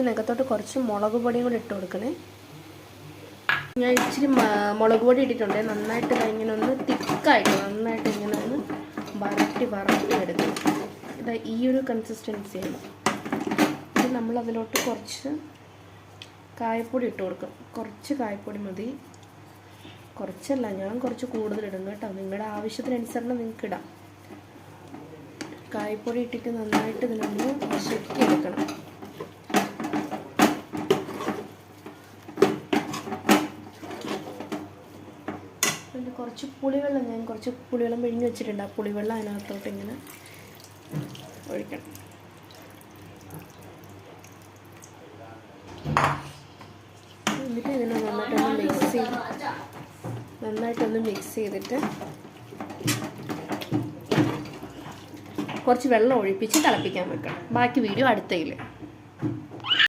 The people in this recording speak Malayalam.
ഇതിനകത്തോട്ട് കുറച്ച് മുളക് പൊടിയും കൂടി ഇട്ട് കൊടുക്കണേ. ഞാൻ ഇച്ചിരി മുളക് പൊടി ഇട്ടിട്ടുണ്ട്. നന്നായിട്ട് ഇങ്ങനെ ഒന്ന് തിക്കായിട്ട് നന്നായിട്ട് ഇങ്ങനെ ഒന്ന് വരട്ടി എടുക്കണം. ഇതാ ഈ ഒരു കൺസിസ്റ്റൻസിയാണ്. ഇത് നമ്മളതിലോട്ട് കുറച്ച് കായപ്പൊടി ഇട്ട് കൊടുക്കും. കുറച്ച് കായപ്പൊടി മതി. കുറച്ചല്ല, ഞാൻ കുറച്ച് കൂടുതൽ ഇടുന്നു കേട്ടോ. നിങ്ങളുടെ ആവശ്യത്തിനനുസരണം നിങ്ങൾക്ക് ഇടാം. കായപ്പൊടി ഇട്ടിട്ട് നന്നായിട്ട് ഇതിനൊന്ന് വശക്കിയെടുക്കണം. പിന്നെ കുറച്ച് പുളിവെള്ളം, ഞാൻ കുറച്ച് പുളിവെള്ളം പിഴിഞ്ഞ് വെച്ചിട്ടുണ്ട്. ആ പുളിവെള്ളം അതിനകത്തോട്ട് ഇങ്ങനെ ഒഴിക്കണം. എന്നിട്ട് ഇതിനെ നന്നായിട്ടൊന്ന് മിക്സ് ചെയ്തിട്ട് കുറച്ച് വെള്ളം ഒഴിപ്പിച്ച് തിളപ്പിക്കാൻ വെക്കണം. ബാക്കി വീഡിയോ അടുത്തതിൽ.